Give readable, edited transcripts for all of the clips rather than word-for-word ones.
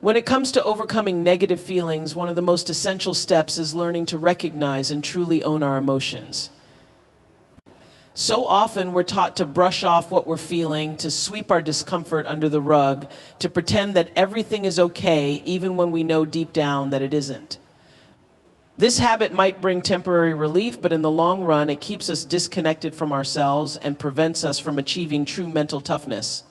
When it comes to overcoming negative feelings, one of the most essential steps is learning to recognize and truly own our emotions. So often we're taught to brush off what we're feeling, to sweep our discomfort under the rug, to pretend that everything is okay, even when we know deep down that it isn't. This habit might bring temporary relief, but in the long run, it keeps us disconnected from ourselves and prevents us from achieving true mental toughness.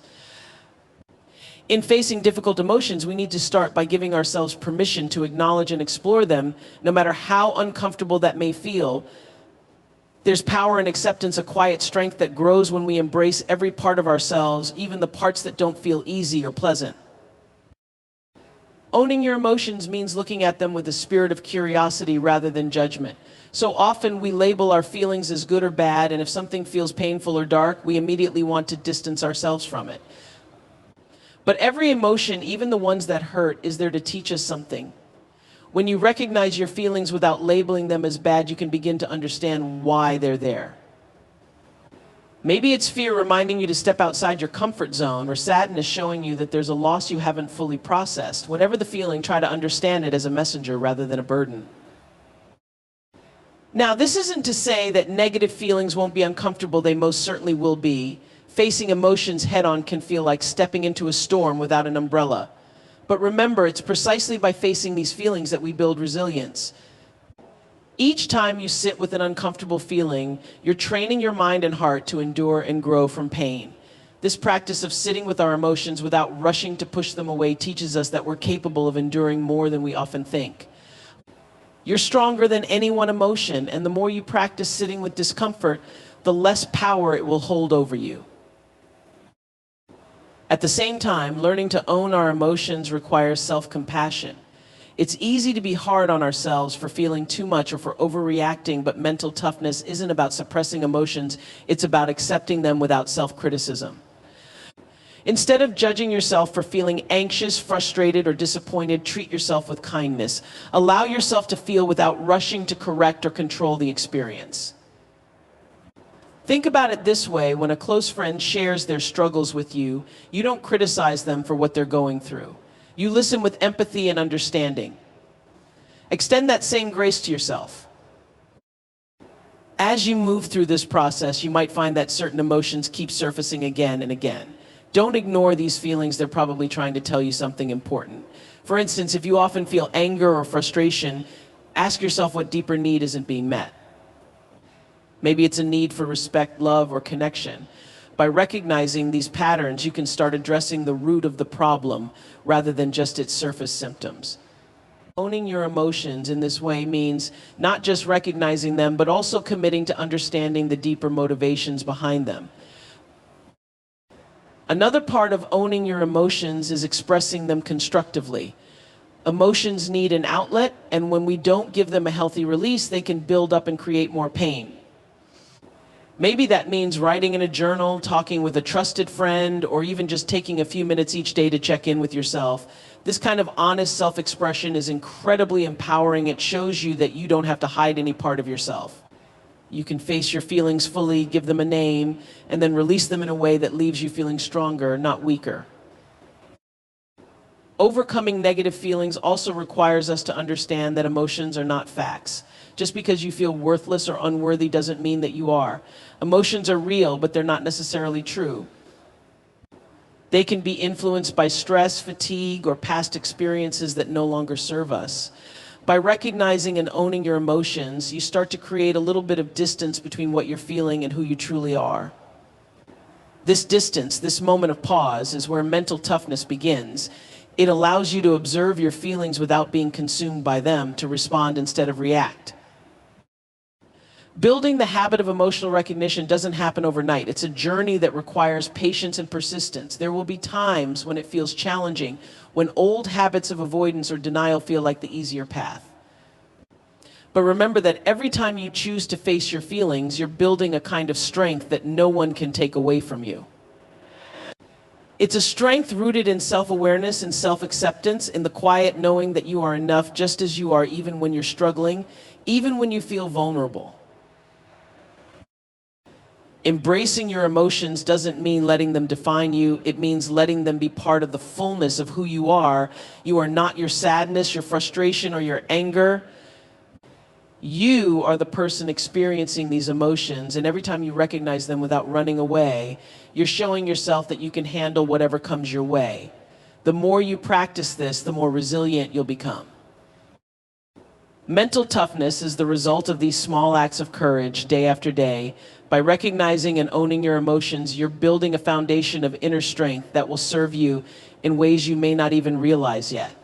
In facing difficult emotions, we need to start by giving ourselves permission to acknowledge and explore them, no matter how uncomfortable that may feel. There's power in acceptance, a quiet strength that grows when we embrace every part of ourselves, even the parts that don't feel easy or pleasant. Owning your emotions means looking at them with a spirit of curiosity rather than judgment. So often we label our feelings as good or bad, and if something feels painful or dark, we immediately want to distance ourselves from it. But every emotion, even the ones that hurt, is there to teach us something. When you recognize your feelings without labeling them as bad, you can begin to understand why they're there. Maybe it's fear reminding you to step outside your comfort zone, or sadness showing you that there's a loss you haven't fully processed. Whatever the feeling, try to understand it as a messenger rather than a burden. Now, this isn't to say that negative feelings won't be uncomfortable. They most certainly will be. Facing emotions head-on can feel like stepping into a storm without an umbrella. But remember, it's precisely by facing these feelings that we build resilience. Each time you sit with an uncomfortable feeling, you're training your mind and heart to endure and grow from pain. This practice of sitting with our emotions without rushing to push them away teaches us that we're capable of enduring more than we often think. You're stronger than any one emotion, and the more you practice sitting with discomfort, the less power it will hold over you. At the same time, learning to own our emotions requires self-compassion. It's easy to be hard on ourselves for feeling too much or for overreacting, but mental toughness isn't about suppressing emotions, it's about accepting them without self-criticism. Instead of judging yourself for feeling anxious, frustrated, or disappointed, treat yourself with kindness. Allow yourself to feel without rushing to correct or control the experience. Think about it this way: when a close friend shares their struggles with you, you don't criticize them for what they're going through. You listen with empathy and understanding. Extend that same grace to yourself. As you move through this process, you might find that certain emotions keep surfacing again and again. Don't ignore these feelings, they're probably trying to tell you something important. For instance, if you often feel anger or frustration, ask yourself what deeper need isn't being met. Maybe it's a need for respect, love, or connection. By recognizing these patterns, you can start addressing the root of the problem rather than just its surface symptoms. Owning your emotions in this way means not just recognizing them, but also committing to understanding the deeper motivations behind them. Another part of owning your emotions is expressing them constructively. Emotions need an outlet, and when we don't give them a healthy release, they can build up and create more pain. Maybe that means writing in a journal, talking with a trusted friend, or even just taking a few minutes each day to check in with yourself. This kind of honest self-expression is incredibly empowering. It shows you that you don't have to hide any part of yourself. You can face your feelings fully, give them a name, and then release them in a way that leaves you feeling stronger, not weaker. Overcoming negative feelings also requires us to understand that emotions are not facts. Just because you feel worthless or unworthy doesn't mean that you are. Emotions are real, but they're not necessarily true. They can be influenced by stress, fatigue, or past experiences that no longer serve us. By recognizing and owning your emotions, you start to create a little bit of distance between what you're feeling and who you truly are. This distance, this moment of pause, is where mental toughness begins. It allows you to observe your feelings without being consumed by them, to respond instead of react. Building the habit of emotional recognition doesn't happen overnight. It's a journey that requires patience and persistence. There will be times when it feels challenging, when old habits of avoidance or denial feel like the easier path. But remember that every time you choose to face your feelings, you're building a kind of strength that no one can take away from you. It's a strength rooted in self-awareness and self-acceptance, in the quiet knowing that you are enough just as you are, even when you're struggling, even when you feel vulnerable. Embracing your emotions doesn't mean letting them define you. It means letting them be part of the fullness of who you are. You are not your sadness, your frustration, or your anger. You are the person experiencing these emotions, and every time you recognize them without running away, you're showing yourself that you can handle whatever comes your way. The more you practice this, the more resilient you'll become. Mental toughness is the result of these small acts of courage day after day. By recognizing and owning your emotions, you're building a foundation of inner strength that will serve you in ways you may not even realize yet.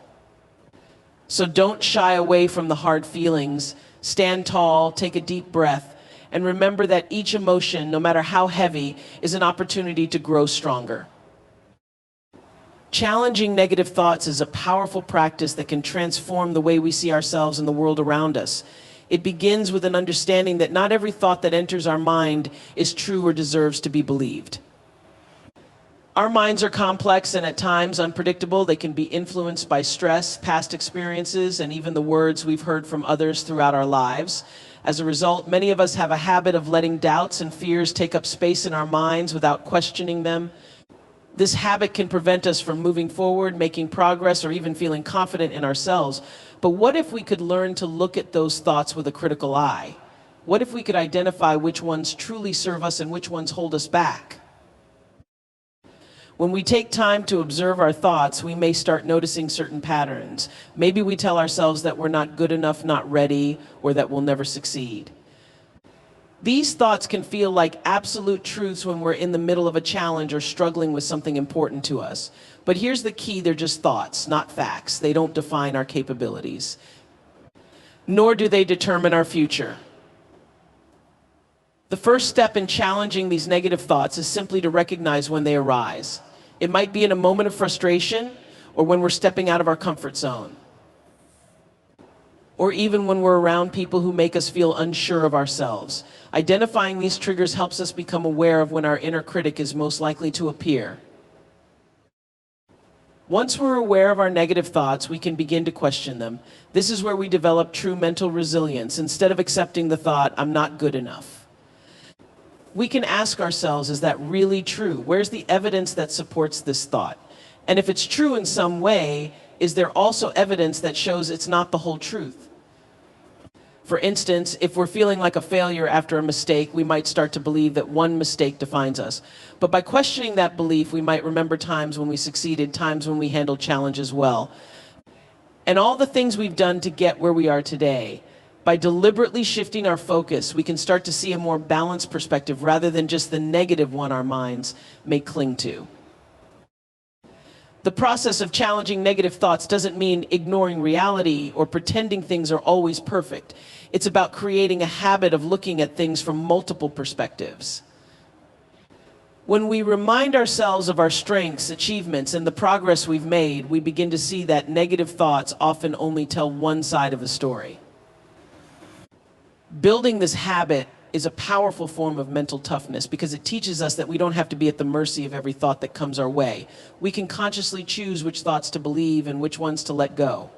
So don't shy away from the hard feelings. Stand tall, take a deep breath, and remember that each emotion, no matter how heavy, is an opportunity to grow stronger. Challenging negative thoughts is a powerful practice that can transform the way we see ourselves and the world around us. It begins with an understanding that not every thought that enters our mind is true or deserves to be believed. Our minds are complex and at times unpredictable. They can be influenced by stress, past experiences, and even the words we've heard from others throughout our lives. As a result, many of us have a habit of letting doubts and fears take up space in our minds without questioning them. This habit can prevent us from moving forward, making progress, or even feeling confident in ourselves. But what if we could learn to look at those thoughts with a critical eye? What if we could identify which ones truly serve us and which ones hold us back? When we take time to observe our thoughts, we may start noticing certain patterns. Maybe we tell ourselves that we're not good enough, not ready, or that we'll never succeed. These thoughts can feel like absolute truths when we're in the middle of a challenge or struggling with something important to us. But here's the key: they're just thoughts, not facts. They don't define our capabilities, nor do they determine our future. The first step in challenging these negative thoughts is simply to recognize when they arise. It might be in a moment of frustration, or when we're stepping out of our comfort zone, or even when we're around people who make us feel unsure of ourselves. Identifying these triggers helps us become aware of when our inner critic is most likely to appear. Once we're aware of our negative thoughts, we can begin to question them. This is where we develop true mental resilience. Instead of accepting the thought, "I'm not good enough," we can ask ourselves, is that really true? Where's the evidence that supports this thought? And if it's true in some way, is there also evidence that shows it's not the whole truth? For instance, if we're feeling like a failure after a mistake, we might start to believe that one mistake defines us. But by questioning that belief, we might remember times when we succeeded, times when we handled challenges well, and all the things we've done to get where we are today. By deliberately shifting our focus, we can start to see a more balanced perspective rather than just the negative one our minds may cling to. The process of challenging negative thoughts doesn't mean ignoring reality or pretending things are always perfect. It's about creating a habit of looking at things from multiple perspectives. When we remind ourselves of our strengths, achievements, and the progress we've made, we begin to see that negative thoughts often only tell one side of the story. Building this habit is a powerful form of mental toughness because it teaches us that we don't have to be at the mercy of every thought that comes our way. We can consciously choose which thoughts to believe and which ones to let go.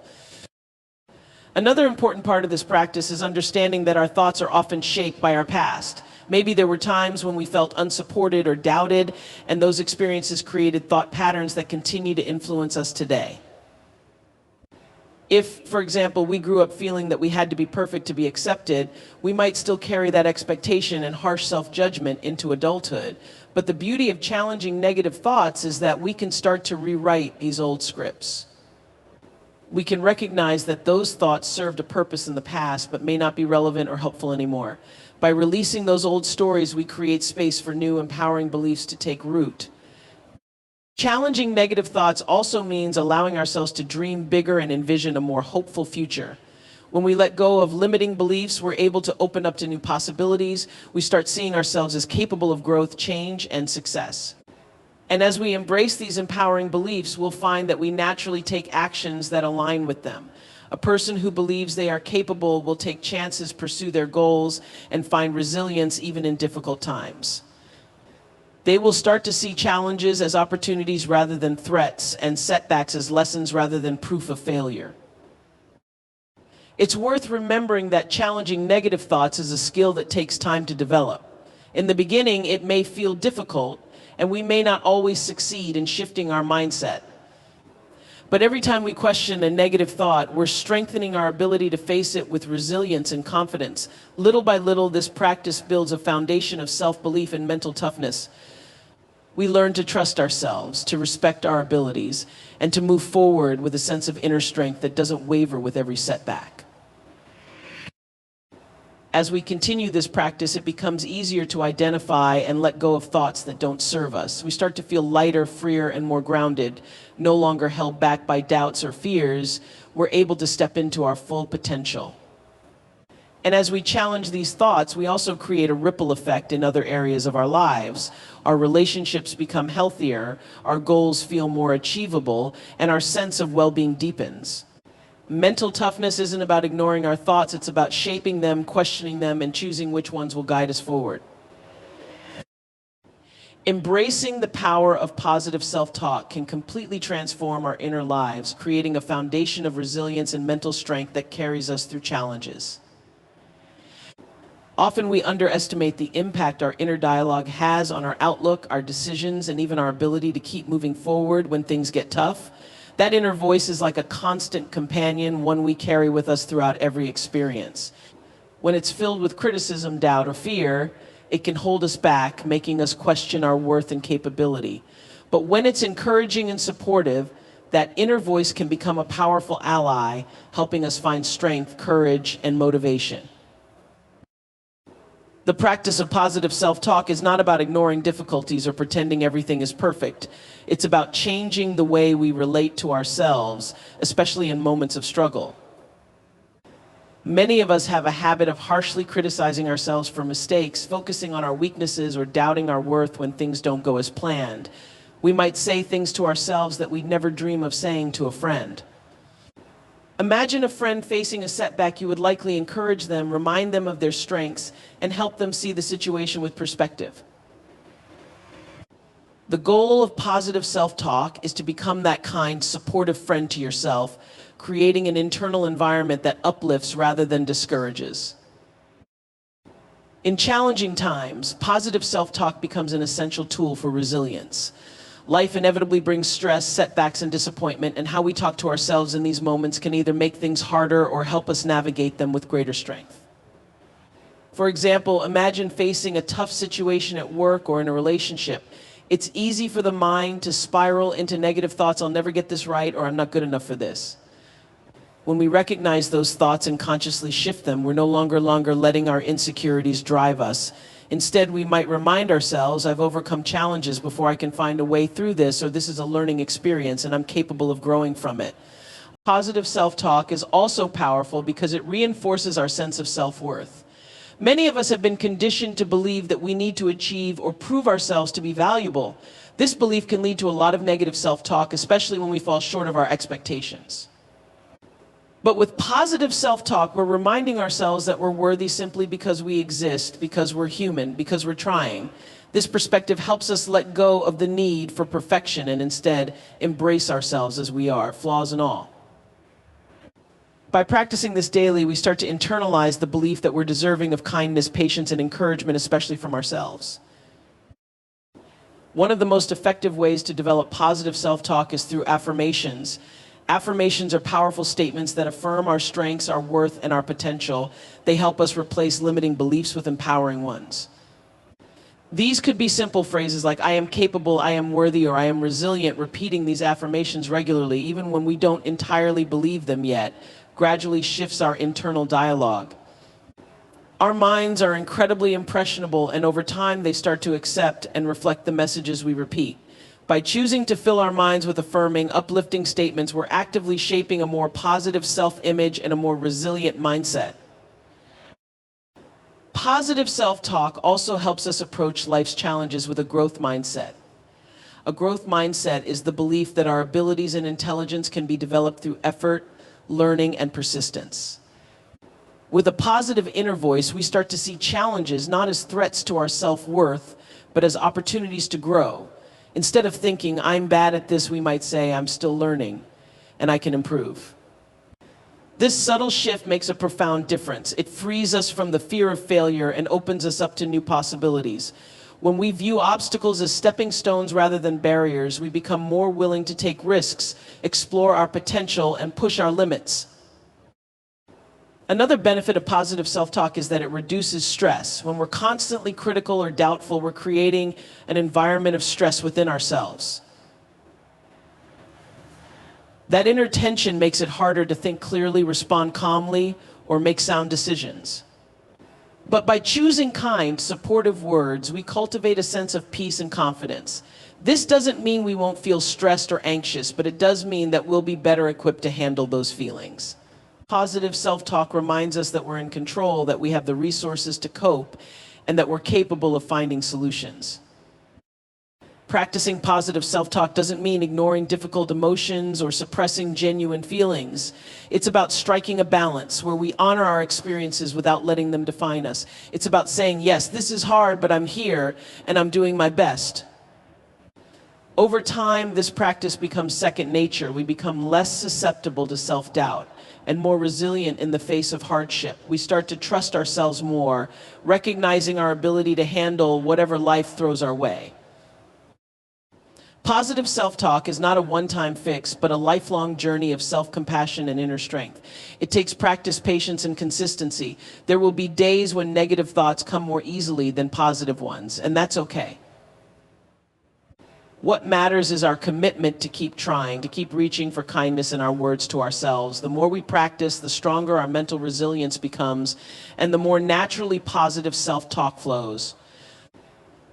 Another important part of this practice is understanding that our thoughts are often shaped by our past. Maybe there were times when we felt unsupported or doubted, and those experiences created thought patterns that continue to influence us today. If, for example, we grew up feeling that we had to be perfect to be accepted, we might still carry that expectation and harsh self-judgment into adulthood. But the beauty of challenging negative thoughts is that we can start to rewrite these old scripts. We can recognize that those thoughts served a purpose in the past but may not be relevant or helpful anymore. By releasing those old stories, we create space for new, empowering beliefs to take root. Challenging negative thoughts also means allowing ourselves to dream bigger and envision a more hopeful future. When we let go of limiting beliefs, we're able to open up to new possibilities. We start seeing ourselves as capable of growth, change, and success. And as we embrace these empowering beliefs, we'll find that we naturally take actions that align with them. A person who believes they are capable will take chances, pursue their goals, and find resilience even in difficult times. They will start to see challenges as opportunities rather than threats, and setbacks as lessons rather than proof of failure. It's worth remembering that challenging negative thoughts is a skill that takes time to develop. In the beginning, it may feel difficult, and we may not always succeed in shifting our mindset. But every time we question a negative thought, we're strengthening our ability to face it with resilience and confidence. Little by little, this practice builds a foundation of self-belief and mental toughness. We learn to trust ourselves, to respect our abilities, and to move forward with a sense of inner strength that doesn't waver with every setback. As we continue this practice, it becomes easier to identify and let go of thoughts that don't serve us. We start to feel lighter, freer, and more grounded, no longer held back by doubts or fears. We're able to step into our full potential. And as we challenge these thoughts, we also create a ripple effect in other areas of our lives. Our relationships become healthier, our goals feel more achievable, and our sense of well-being deepens. Mental toughness isn't about ignoring our thoughts, it's about shaping them, questioning them, and choosing which ones will guide us forward. Embracing the power of positive self-talk can completely transform our inner lives, creating a foundation of resilience and mental strength that carries us through challenges. Often we underestimate the impact our inner dialogue has on our outlook, our decisions, and even our ability to keep moving forward when things get tough. That inner voice is like a constant companion, one we carry with us throughout every experience. When it's filled with criticism, doubt, or fear, it can hold us back, making us question our worth and capability. But when it's encouraging and supportive, that inner voice can become a powerful ally, helping us find strength, courage, and motivation. The practice of positive self-talk is not about ignoring difficulties or pretending everything is perfect. It's about changing the way we relate to ourselves, especially in moments of struggle. Many of us have a habit of harshly criticizing ourselves for mistakes, focusing on our weaknesses or doubting our worth when things don't go as planned. We might say things to ourselves that we'd never dream of saying to a friend. Imagine a friend facing a setback. You would likely encourage them, remind them of their strengths, and help them see the situation with perspective. The goal of positive self-talk is to become that kind, supportive friend to yourself, creating an internal environment that uplifts rather than discourages. In challenging times, positive self-talk becomes an essential tool for resilience. Life inevitably brings stress, setbacks, and disappointment, and how we talk to ourselves in these moments can either make things harder or help us navigate them with greater strength. For example, imagine facing a tough situation at work or in a relationship. It's easy for the mind to spiral into negative thoughts, I'll never get this right, or I'm not good enough for this. When we recognize those thoughts and consciously shift them, we're no longer letting our insecurities drive us. Instead, we might remind ourselves, I've overcome challenges before, I can find a way through this, or this is a learning experience and I'm capable of growing from it. Positive self-talk is also powerful because it reinforces our sense of self-worth. Many of us have been conditioned to believe that we need to achieve or prove ourselves to be valuable. This belief can lead to a lot of negative self-talk, especially when we fall short of our expectations. But with positive self-talk, we're reminding ourselves that we're worthy simply because we exist, because we're human, because we're trying. This perspective helps us let go of the need for perfection and instead embrace ourselves as we are, flaws and all. By practicing this daily, we start to internalize the belief that we're deserving of kindness, patience, and encouragement, especially from ourselves. One of the most effective ways to develop positive self-talk is through affirmations. Affirmations are powerful statements that affirm our strengths, our worth, and our potential. They help us replace limiting beliefs with empowering ones. These could be simple phrases like, I am capable, I am worthy, or I am resilient. Repeating these affirmations regularly, even when we don't entirely believe them yet, gradually shifts our internal dialogue. Our minds are incredibly impressionable, and over time they start to accept and reflect the messages we repeat. By choosing to fill our minds with affirming, uplifting statements, we're actively shaping a more positive self-image and a more resilient mindset. Positive self-talk also helps us approach life's challenges with a growth mindset. A growth mindset is the belief that our abilities and intelligence can be developed through effort, learning, and persistence. With a positive inner voice, we start to see challenges not as threats to our self-worth, but as opportunities to grow. Instead of thinking, I'm bad at this, we might say, I'm still learning, and I can improve. This subtle shift makes a profound difference. It frees us from the fear of failure and opens us up to new possibilities. When we view obstacles as stepping stones rather than barriers, we become more willing to take risks, explore our potential, and push our limits. Another benefit of positive self-talk is that it reduces stress. When we're constantly critical or doubtful, we're creating an environment of stress within ourselves. That inner tension makes it harder to think clearly, respond calmly, or make sound decisions. But by choosing kind, supportive words, we cultivate a sense of peace and confidence. This doesn't mean we won't feel stressed or anxious, but it does mean that we'll be better equipped to handle those feelings. Positive self-talk reminds us that we're in control, that we have the resources to cope, and that we're capable of finding solutions. Practicing positive self-talk doesn't mean ignoring difficult emotions or suppressing genuine feelings. It's about striking a balance where we honor our experiences without letting them define us. It's about saying, yes, this is hard, but I'm here and I'm doing my best. Over time, this practice becomes second nature. We become less susceptible to self-doubt and more resilient in the face of hardship. We start to trust ourselves more, recognizing our ability to handle whatever life throws our way. Positive self-talk is not a one-time fix, but a lifelong journey of self-compassion and inner strength. It takes practice, patience, and consistency. There will be days when negative thoughts come more easily than positive ones, and that's okay. What matters is our commitment to keep trying, to keep reaching for kindness in our words to ourselves. The more we practice, the stronger our mental resilience becomes, and the more naturally positive self-talk flows.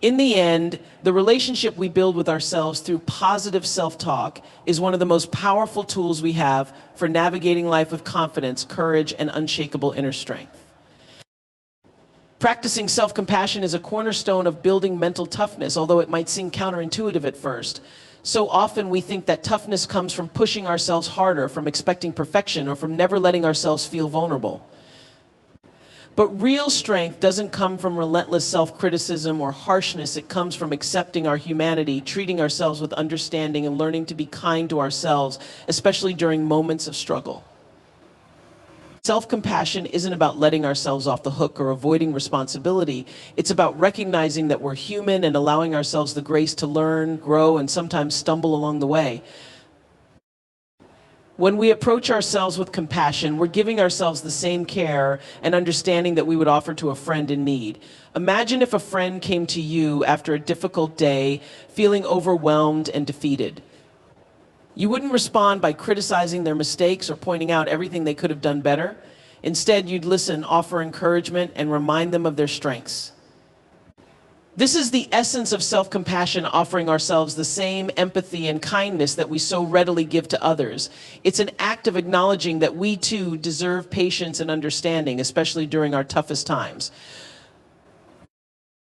In the end, the relationship we build with ourselves through positive self-talk is one of the most powerful tools we have for navigating life with confidence, courage, and unshakable inner strength. Practicing self-compassion is a cornerstone of building mental toughness, although it might seem counterintuitive at first. So often we think that toughness comes from pushing ourselves harder, from expecting perfection, or from never letting ourselves feel vulnerable. But real strength doesn't come from relentless self-criticism or harshness. It comes from accepting our humanity, treating ourselves with understanding, and learning to be kind to ourselves, especially during moments of struggle. Self-compassion isn't about letting ourselves off the hook or avoiding responsibility. It's about recognizing that we're human and allowing ourselves the grace to learn, grow, and sometimes stumble along the way. When we approach ourselves with compassion, we're giving ourselves the same care and understanding that we would offer to a friend in need. Imagine if a friend came to you after a difficult day, feeling overwhelmed and defeated. You wouldn't respond by criticizing their mistakes or pointing out everything they could have done better. Instead, you'd listen, offer encouragement, and remind them of their strengths. This is the essence of self-compassion, offering ourselves the same empathy and kindness that we so readily give to others. It's an act of acknowledging that we too deserve patience and understanding, especially during our toughest times.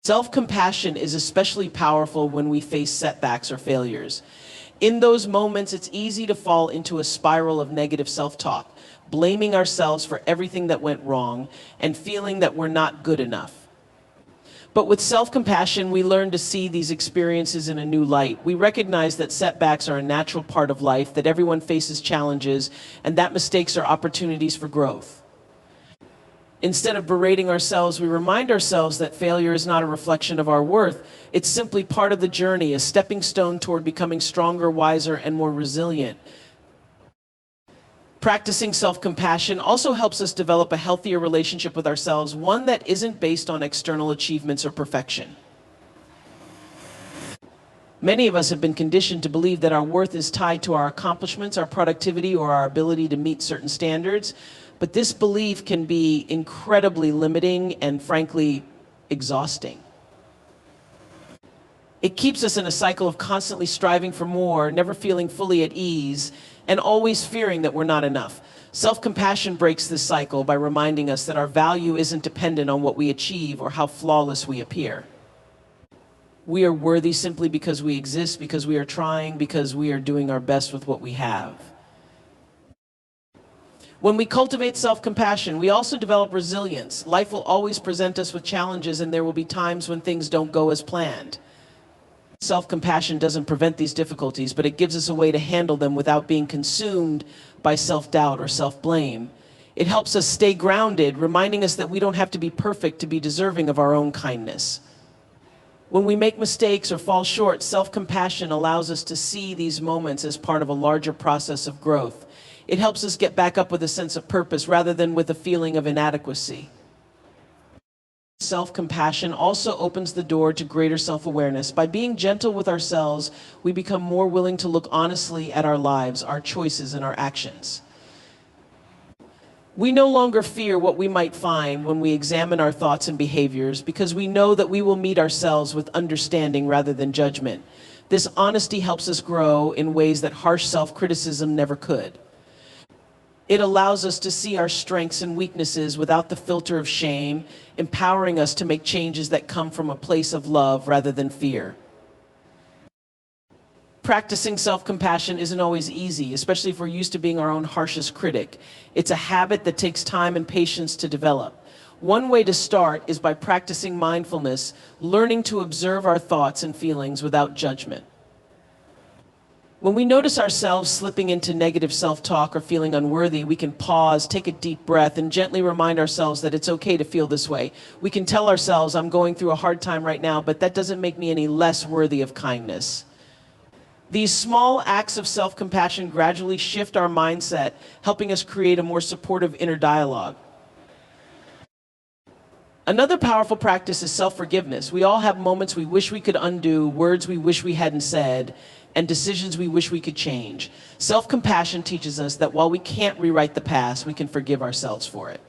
Self-compassion is especially powerful when we face setbacks or failures. In those moments, it's easy to fall into a spiral of negative self-talk, blaming ourselves for everything that went wrong and feeling that we're not good enough. But with self-compassion, we learn to see these experiences in a new light. We recognize that setbacks are a natural part of life, that everyone faces challenges, and that mistakes are opportunities for growth. Instead of berating ourselves, we remind ourselves that failure is not a reflection of our worth. It's simply part of the journey, a stepping stone toward becoming stronger, wiser, and more resilient. Practicing self-compassion also helps us develop a healthier relationship with ourselves, one that isn't based on external achievements or perfection. Many of us have been conditioned to believe that our worth is tied to our accomplishments, our productivity, or our ability to meet certain standards. But this belief can be incredibly limiting and, frankly, exhausting. It keeps us in a cycle of constantly striving for more, never feeling fully at ease, and always fearing that we're not enough. Self-compassion breaks this cycle by reminding us that our value isn't dependent on what we achieve or how flawless we appear. We are worthy simply because we exist, because we are trying, because we are doing our best with what we have. When we cultivate self-compassion, we also develop resilience. Life will always present us with challenges, and there will be times when things don't go as planned. Self-compassion doesn't prevent these difficulties, but it gives us a way to handle them without being consumed by self-doubt or self-blame. It helps us stay grounded, reminding us that we don't have to be perfect to be deserving of our own kindness. When we make mistakes or fall short, self-compassion allows us to see these moments as part of a larger process of growth. It helps us get back up with a sense of purpose rather than with a feeling of inadequacy. Self-compassion also opens the door to greater self-awareness. By being gentle with ourselves, we become more willing to look honestly at our lives, our choices, and our actions. We no longer fear what we might find when we examine our thoughts and behaviors because we know that we will meet ourselves with understanding rather than judgment. This honesty helps us grow in ways that harsh self-criticism never could. It allows us to see our strengths and weaknesses without the filter of shame, empowering us to make changes that come from a place of love rather than fear. Practicing self-compassion isn't always easy, especially if we're used to being our own harshest critic. It's a habit that takes time and patience to develop. One way to start is by practicing mindfulness, learning to observe our thoughts and feelings without judgment. When we notice ourselves slipping into negative self-talk or feeling unworthy, we can pause, take a deep breath, and gently remind ourselves that it's okay to feel this way. We can tell ourselves, I'm going through a hard time right now, but that doesn't make me any less worthy of kindness. These small acts of self-compassion gradually shift our mindset, helping us create a more supportive inner dialogue. Another powerful practice is self-forgiveness. We all have moments we wish we could undo, words we wish we hadn't said, and decisions we wish we could change. Self-compassion teaches us that while we can't rewrite the past, we can forgive ourselves for it.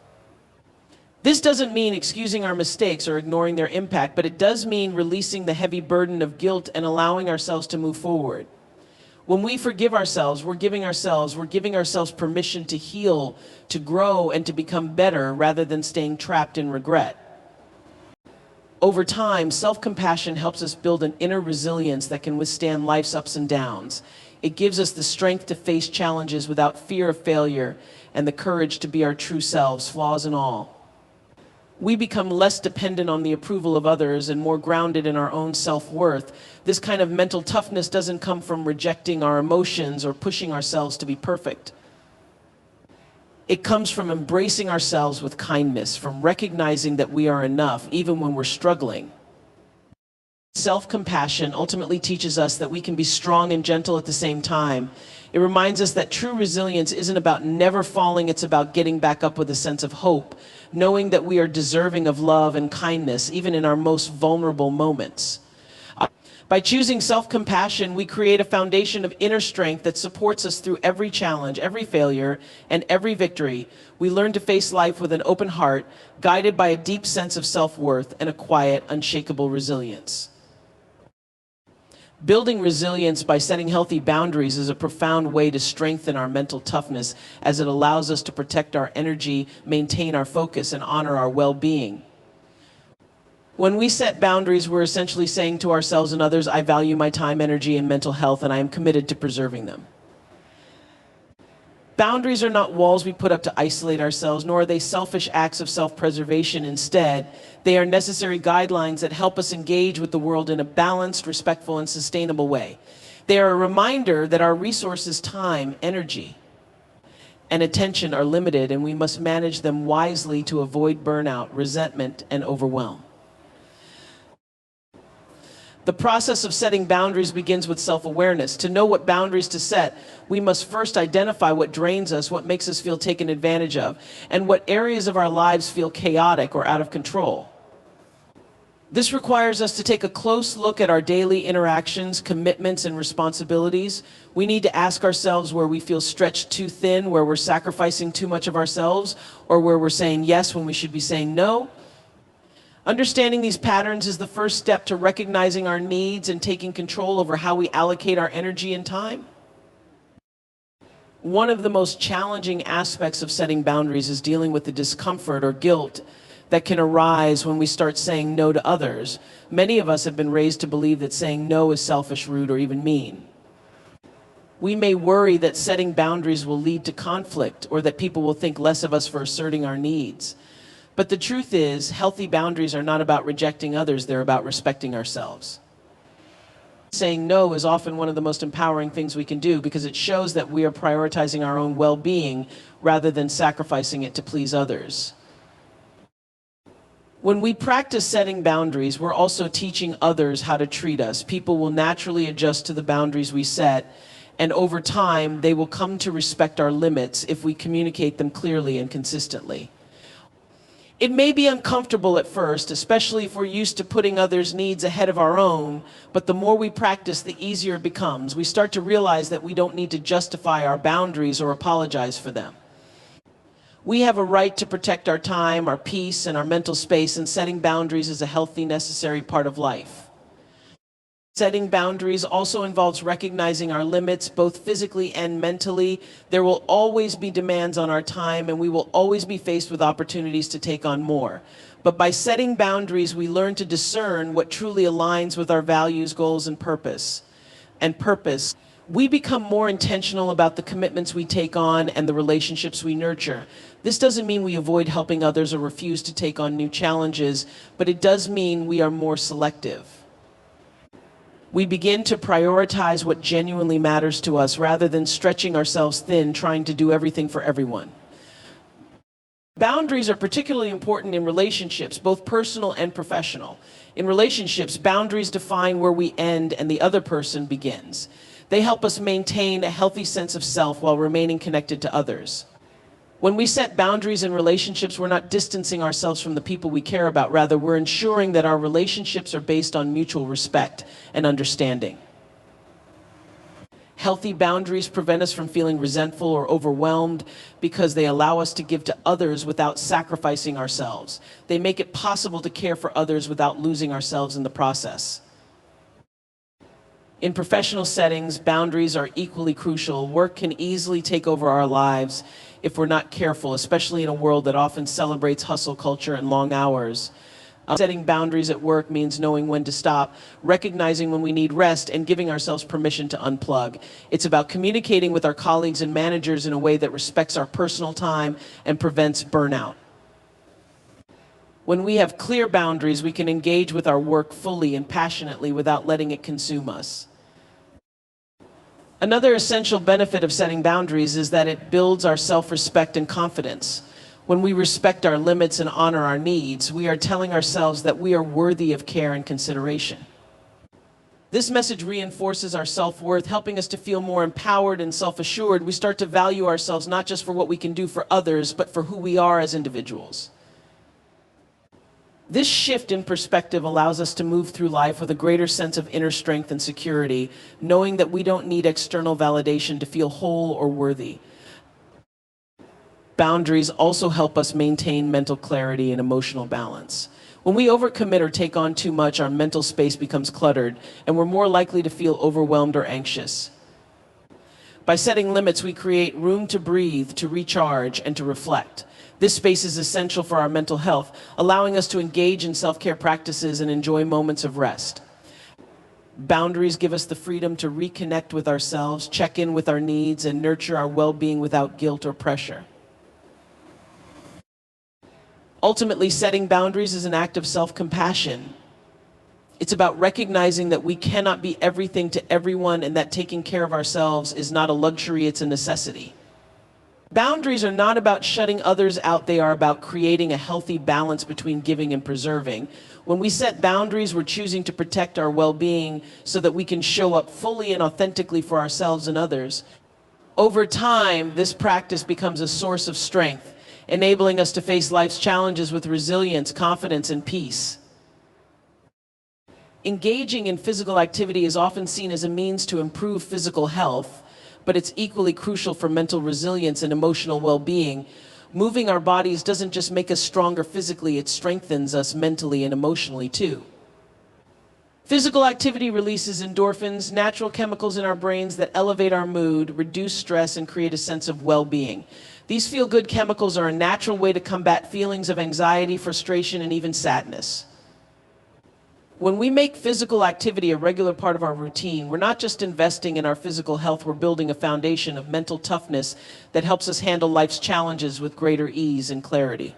This doesn't mean excusing our mistakes or ignoring their impact, but it does mean releasing the heavy burden of guilt and allowing ourselves to move forward. When we forgive ourselves, we're giving ourselves permission to heal, to grow, and to become better rather than staying trapped in regret. Over time, self-compassion helps us build an inner resilience that can withstand life's ups and downs. It gives us the strength to face challenges without fear of failure and the courage to be our true selves, flaws and all. We become less dependent on the approval of others and more grounded in our own self-worth. This kind of mental toughness doesn't come from rejecting our emotions or pushing ourselves to be perfect. It comes from embracing ourselves with kindness, from recognizing that we are enough even when we're struggling. Self-compassion ultimately teaches us that we can be strong and gentle at the same time. It reminds us that true resilience isn't about never falling, it's about getting back up with a sense of hope, knowing that we are deserving of love and kindness even in our most vulnerable moments. By choosing self-compassion, we create a foundation of inner strength that supports us through every challenge, every failure, and every victory. We learn to face life with an open heart, guided by a deep sense of self-worth and a quiet, unshakable resilience. Building resilience by setting healthy boundaries is a profound way to strengthen our mental toughness, as it allows us to protect our energy, maintain our focus, and honor our well-being. When we set boundaries, we're essentially saying to ourselves and others, I value my time, energy, and mental health, and I am committed to preserving them. Boundaries are not walls we put up to isolate ourselves, nor are they selfish acts of self-preservation. Instead, they are necessary guidelines that help us engage with the world in a balanced, respectful, and sustainable way. They are a reminder that our resources, time, energy, and attention are limited, and we must manage them wisely to avoid burnout, resentment, and overwhelm. The process of setting boundaries begins with self-awareness. To know what boundaries to set, we must first identify what drains us, what makes us feel taken advantage of, and what areas of our lives feel chaotic or out of control. This requires us to take a close look at our daily interactions, commitments, and responsibilities. We need to ask ourselves where we feel stretched too thin, where we're sacrificing too much of ourselves, or where we're saying yes when we should be saying no. Understanding these patterns is the first step to recognizing our needs and taking control over how we allocate our energy and time. One of the most challenging aspects of setting boundaries is dealing with the discomfort or guilt that can arise when we start saying no to others. Many of us have been raised to believe that saying no is selfish, rude, or even mean. We may worry that setting boundaries will lead to conflict or that people will think less of us for asserting our needs. But the truth is, healthy boundaries are not about rejecting others, they're about respecting ourselves. Saying no is often one of the most empowering things we can do because it shows that we are prioritizing our own well-being rather than sacrificing it to please others. When we practice setting boundaries, we're also teaching others how to treat us. People will naturally adjust to the boundaries we set, and over time, they will come to respect our limits if we communicate them clearly and consistently. It may be uncomfortable at first, especially if we're used to putting others' needs ahead of our own, but the more we practice, the easier it becomes. We start to realize that we don't need to justify our boundaries or apologize for them. We have a right to protect our time, our peace, and our mental space, and setting boundaries is a healthy, necessary part of life. Setting boundaries also involves recognizing our limits, both physically and mentally. There will always be demands on our time, and we will always be faced with opportunities to take on more. But by setting boundaries, we learn to discern what truly aligns with our values, goals, and purpose. We become more intentional about the commitments we take on and the relationships we nurture. This doesn't mean we avoid helping others or refuse to take on new challenges, but it does mean we are more selective. We begin to prioritize what genuinely matters to us rather than stretching ourselves thin trying to do everything for everyone. Boundaries are particularly important in relationships, both personal and professional. In relationships, boundaries define where we end and the other person begins. They help us maintain a healthy sense of self while remaining connected to others. When we set boundaries in relationships, we're not distancing ourselves from the people we care about. Rather, we're ensuring that our relationships are based on mutual respect and understanding. Healthy boundaries prevent us from feeling resentful or overwhelmed because they allow us to give to others without sacrificing ourselves. They make it possible to care for others without losing ourselves in the process. In professional settings, boundaries are equally crucial. Work can easily take over our lives if we're not careful, especially in a world that often celebrates hustle culture and long hours. Setting boundaries at work means knowing when to stop, recognizing when we need rest, and giving ourselves permission to unplug. It's about communicating with our colleagues and managers in a way that respects our personal time and prevents burnout. When we have clear boundaries, we can engage with our work fully and passionately without letting it consume us. Another essential benefit of setting boundaries is that it builds our self-respect and confidence. When we respect our limits and honor our needs, we are telling ourselves that we are worthy of care and consideration. This message reinforces our self-worth, helping us to feel more empowered and self-assured. We start to value ourselves not just for what we can do for others, but for who we are as individuals. This shift in perspective allows us to move through life with a greater sense of inner strength and security, knowing that we don't need external validation to feel whole or worthy. Boundaries also help us maintain mental clarity and emotional balance. When we overcommit or take on too much, our mental space becomes cluttered, and we're more likely to feel overwhelmed or anxious. By setting limits, we create room to breathe, to recharge, and to reflect. This space is essential for our mental health, allowing us to engage in self-care practices and enjoy moments of rest. Boundaries give us the freedom to reconnect with ourselves, check in with our needs, and nurture our well-being without guilt or pressure. Ultimately, setting boundaries is an act of self-compassion. It's about recognizing that we cannot be everything to everyone and that taking care of ourselves is not a luxury, it's a necessity. Boundaries are not about shutting others out, they are about creating a healthy balance between giving and preserving. When we set boundaries, we're choosing to protect our well-being so that we can show up fully and authentically for ourselves and others. Over time, this practice becomes a source of strength, enabling us to face life's challenges with resilience, confidence, and peace. Engaging in physical activity is often seen as a means to improve physical health, but it's equally crucial for mental resilience and emotional well-being. Moving our bodies doesn't just make us stronger physically, it strengthens us mentally and emotionally too. Physical activity releases endorphins, natural chemicals in our brains that elevate our mood, reduce stress, and create a sense of well-being. These feel-good chemicals are a natural way to combat feelings of anxiety, frustration, and even sadness. When we make physical activity a regular part of our routine, we're not just investing in our physical health, we're building a foundation of mental toughness that helps us handle life's challenges with greater ease and clarity.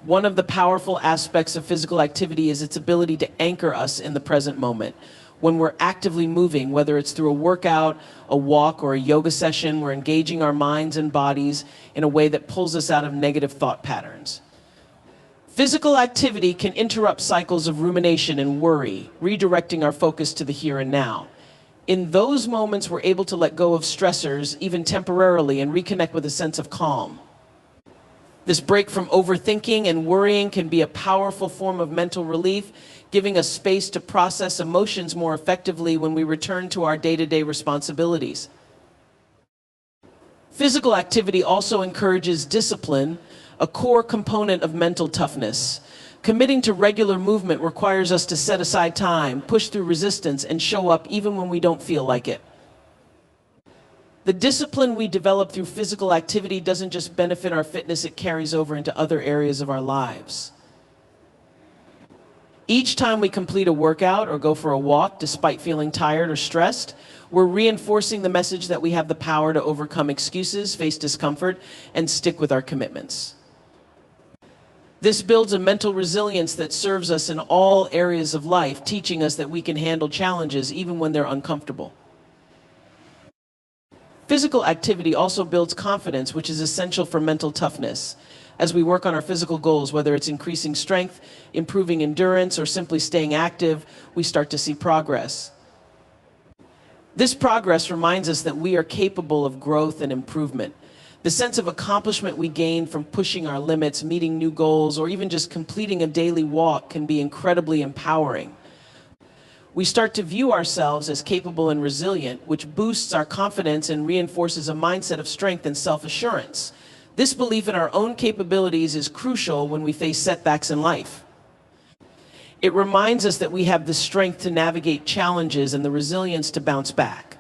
One of the powerful aspects of physical activity is its ability to anchor us in the present moment. When we're actively moving, whether it's through a workout, a walk, or a yoga session, we're engaging our minds and bodies in a way that pulls us out of negative thought patterns. Physical activity can interrupt cycles of rumination and worry, redirecting our focus to the here and now. In those moments, we're able to let go of stressors, even temporarily, and reconnect with a sense of calm. This break from overthinking and worrying can be a powerful form of mental relief, giving us space to process emotions more effectively when we return to our day-to-day responsibilities. Physical activity also encourages discipline, a core component of mental toughness. Committing to regular movement requires us to set aside time, push through resistance, and show up even when we don't feel like it. The discipline we develop through physical activity doesn't just benefit our fitness, it carries over into other areas of our lives. Each time we complete a workout or go for a walk, despite feeling tired or stressed, we're reinforcing the message that we have the power to overcome excuses, face discomfort, and stick with our commitments. This builds a mental resilience that serves us in all areas of life, teaching us that we can handle challenges even when they're uncomfortable. Physical activity also builds confidence, which is essential for mental toughness. As we work on our physical goals, whether it's increasing strength, improving endurance, or simply staying active, we start to see progress. This progress reminds us that we are capable of growth and improvement. The sense of accomplishment we gain from pushing our limits, meeting new goals, or even just completing a daily walk can be incredibly empowering. We start to view ourselves as capable and resilient, which boosts our confidence and reinforces a mindset of strength and self-assurance. This belief in our own capabilities is crucial when we face setbacks in life. It reminds us that we have the strength to navigate challenges and the resilience to bounce back.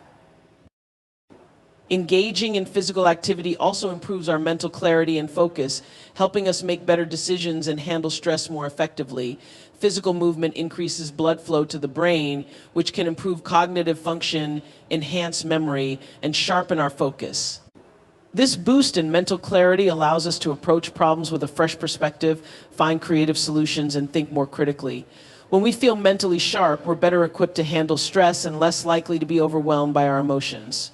Engaging in physical activity also improves our mental clarity and focus, helping us make better decisions and handle stress more effectively. Physical movement increases blood flow to the brain, which can improve cognitive function, enhance memory, and sharpen our focus. This boost in mental clarity allows us to approach problems with a fresh perspective, find creative solutions, and think more critically. When we feel mentally sharp, we're better equipped to handle stress and less likely to be overwhelmed by our emotions.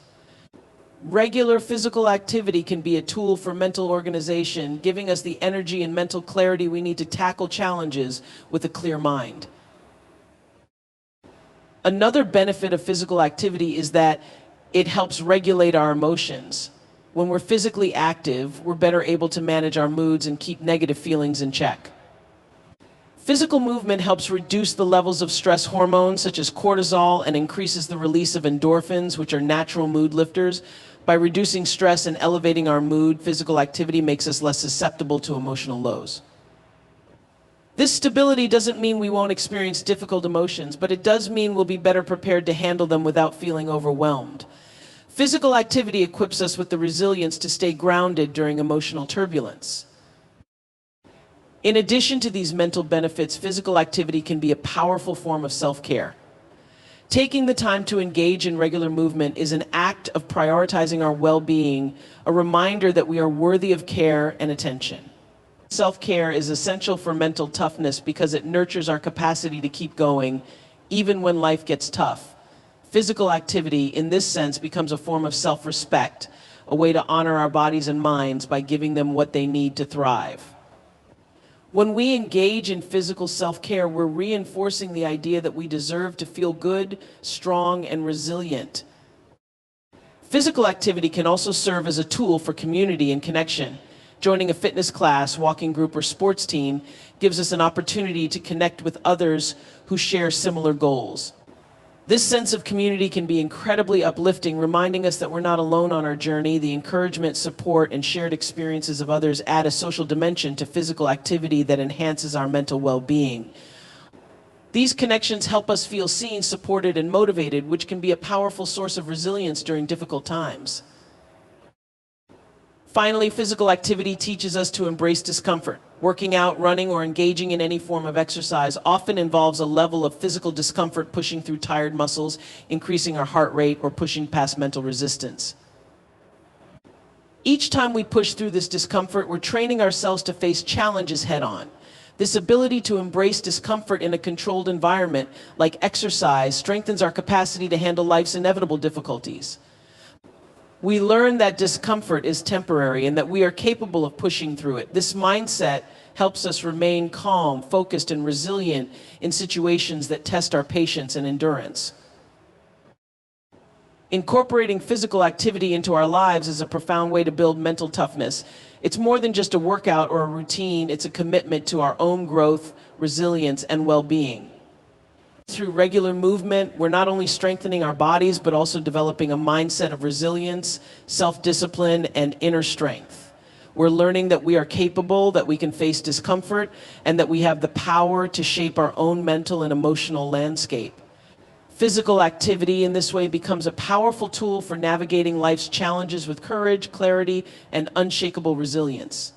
Regular physical activity can be a tool for mental organization, giving us the energy and mental clarity we need to tackle challenges with a clear mind. Another benefit of physical activity is that it helps regulate our emotions. When we're physically active, we're better able to manage our moods and keep negative feelings in check. Physical movement helps reduce the levels of stress hormones such as cortisol and increases the release of endorphins, which are natural mood lifters. By reducing stress and elevating our mood, physical activity makes us less susceptible to emotional lows. This stability doesn't mean we won't experience difficult emotions, but it does mean we'll be better prepared to handle them without feeling overwhelmed. Physical activity equips us with the resilience to stay grounded during emotional turbulence. In addition to these mental benefits, physical activity can be a powerful form of self-care. Taking the time to engage in regular movement is an act of prioritizing our well-being, a reminder that we are worthy of care and attention. Self-care is essential for mental toughness because it nurtures our capacity to keep going, even when life gets tough. Physical activity, in this sense, becomes a form of self-respect, a way to honor our bodies and minds by giving them what they need to thrive. When we engage in physical self-care, we're reinforcing the idea that we deserve to feel good, strong, and resilient. Physical activity can also serve as a tool for community and connection. Joining a fitness class, walking group, or sports team gives us an opportunity to connect with others who share similar goals. This sense of community can be incredibly uplifting, reminding us that we're not alone on our journey. The encouragement, support, and shared experiences of others add a social dimension to physical activity that enhances our mental well-being. These connections help us feel seen, supported, and motivated, which can be a powerful source of resilience during difficult times. Finally, physical activity teaches us to embrace discomfort. Working out, running, or engaging in any form of exercise often involves a level of physical discomfort, pushing through tired muscles, increasing our heart rate, or pushing past mental resistance. Each time we push through this discomfort, we're training ourselves to face challenges head on. This ability to embrace discomfort in a controlled environment, like exercise, strengthens our capacity to handle life's inevitable difficulties. We learn that discomfort is temporary and that we are capable of pushing through it. This mindset helps us remain calm, focused, and resilient in situations that test our patience and endurance. Incorporating physical activity into our lives is a profound way to build mental toughness. It's more than just a workout or a routine, it's a commitment to our own growth, resilience, and well-being. Through regular movement, we're not only strengthening our bodies, but also developing a mindset of resilience, self-discipline, and inner strength. We're learning that we are capable, that we can face discomfort, and that we have the power to shape our own mental and emotional landscape. Physical activity in this way becomes a powerful tool for navigating life's challenges with courage, clarity, and unshakable resilience.